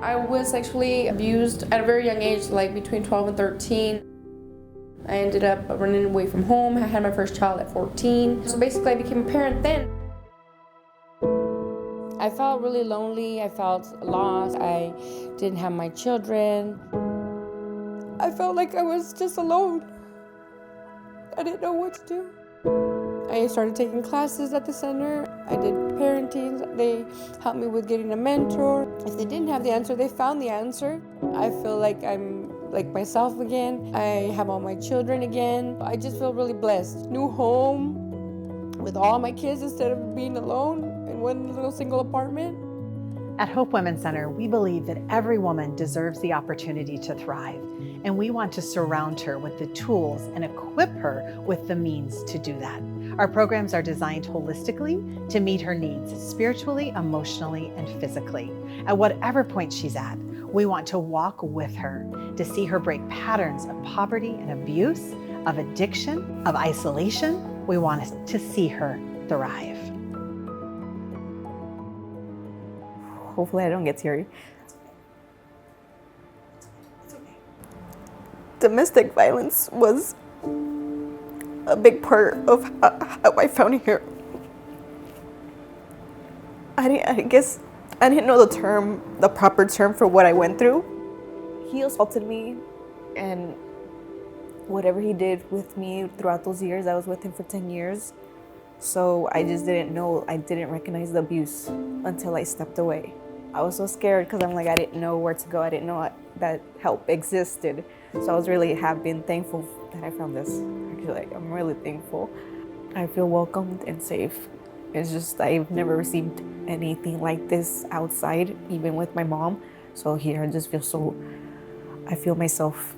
I was sexually abused at a very young age, like between 12 and 13. I ended up running away from home. I had my first child at 14. So basically I became a parent then. I felt really lonely. I felt lost. I didn't have my children. I felt like I was just alone. I didn't know what to do. I started taking classes at the center. I did parenting. They helped me with getting a mentor. If they didn't have the answer, they found the answer. I feel like I'm like myself again. I have all my children again. I just feel really blessed. New home with all my kids instead of being alone in one little single apartment. At Hope Women's Center, we believe that every woman deserves the opportunity to thrive, and we want to surround her with the tools and equip her with the means to do that. Our programs are designed holistically to meet her needs spiritually, emotionally, and physically. At whatever point she's at, we want to walk with her to see her break patterns of poverty and abuse, of addiction, of isolation. We want to see her thrive. Hopefully I don't get teary. Domestic violence was a big part of how I found here. I guess I didn't know the proper term for what I went through. He assaulted me, and whatever he did with me throughout those years, I was with him for 10 years. So I just didn't know, I didn't recognize the abuse until I stepped away. I was so scared because I'm like, I didn't know where to go. I didn't know that help existed. So I was really happy and thankful that I found this. Actually, I'm really thankful. I feel welcomed and safe. It's just, I've never received anything like this outside, even with my mom. So here I just feel I feel myself.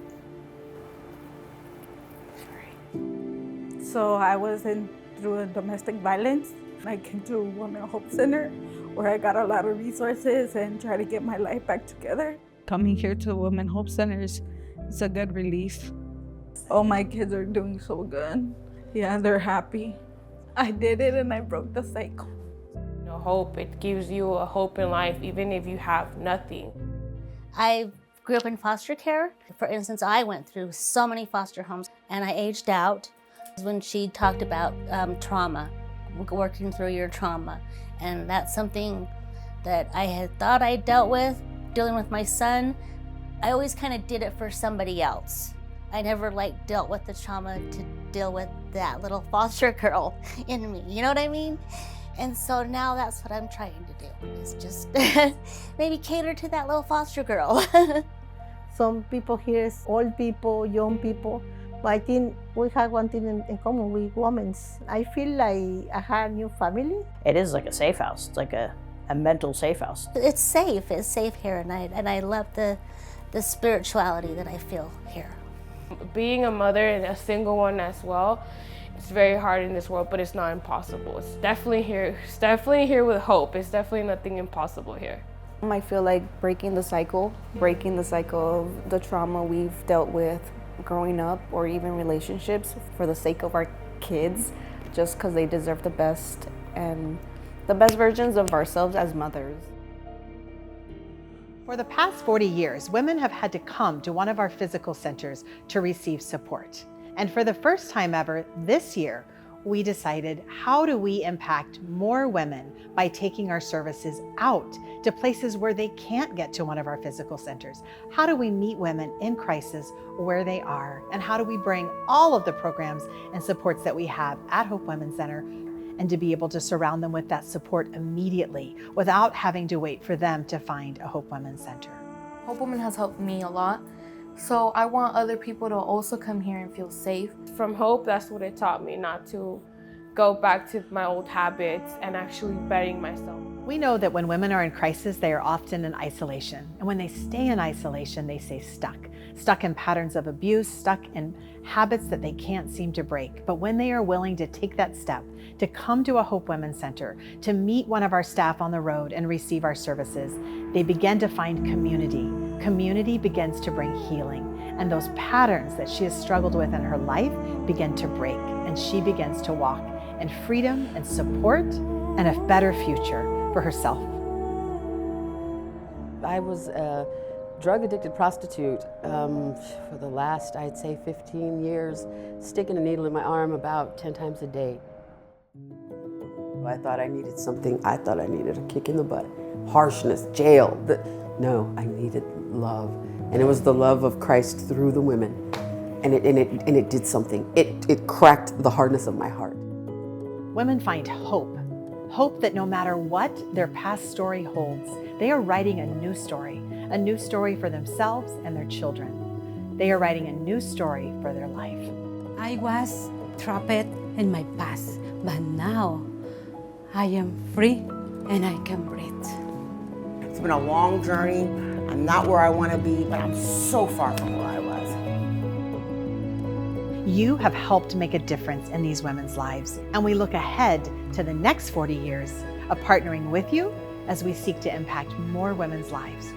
Sorry. So I was through domestic violence. I came to Women Hope Center, where I got a lot of resources and try to get my life back together. Coming here to Women Hope Center is a good relief. All my kids are doing so good. Yeah, they're happy. I did it and I broke the cycle. Hope, it gives you a hope in life, even if you have nothing. I grew up in foster care. For instance, I went through so many foster homes and I aged out. When she talked about trauma, working through your trauma, and that's something that I had thought I dealt with, dealing with my son. I always kind of did it for somebody else. I never dealt with the trauma to deal with that little foster girl in me, you know what I mean? And so now that's what I'm trying to do, is just maybe cater to that little foster girl. Some people here is old people, young people, but I think we have one thing in common with women. I feel like I had a new family. It is like a safe house. It's like a mental safe house. It's safe here, and I love the spirituality that I feel here. Being a mother and a single one as well, it's very hard in this world, but it's not impossible. It's definitely here. It's definitely here with hope. It's definitely nothing impossible here. I feel like breaking the cycle of the trauma we've dealt with growing up, or even relationships, for the sake of our kids, just because they deserve the best and the best versions of ourselves as mothers. For the past 40 years, women have had to come to one of our physical centers to receive support. And for the first time ever this year, we decided, how do we impact more women by taking our services out to places where they can't get to one of our physical centers? How do we meet women in crisis where they are? And how do we bring all of the programs and supports that we have at Hope Women's Center, and to be able to surround them with that support immediately without having to wait for them to find a Hope Women's Center? Hope Women has helped me a lot. So I want other people to also come here and feel safe. From Hope, that's what it taught me, not to go back to my old habits and actually bettering myself. We know that when women are in crisis, they are often in isolation. And when they stay in isolation, they stay stuck in patterns of abuse, stuck in habits that they can't seem to break. But when they are willing to take that step, to come to a Hope Women's Center, to meet one of our staff on the road and receive our services, they begin to find community. Community begins to bring healing, and those patterns that she has struggled with in her life begin to break, and she begins to walk in freedom and support and a better future for herself. I was a drug-addicted prostitute for the last, I'd say, 15 years, sticking a needle in my arm about 10 times a day. I thought I needed something. I thought I needed a kick in the butt, harshness, jail. No, I needed love. And it was the love of Christ through the women. And it did something. It cracked the hardness of my heart. Women find hope. Hope that no matter what their past story holds, they are writing a new story for themselves and their children. They are writing a new story for their life. I was trapped in my past, but now I am free and I can breathe. It's been a long journey. I'm not where I want to be, but I'm so far from where I was. You have helped make a difference in these women's lives, and we look ahead to the next 40 years of partnering with you as we seek to impact more women's lives.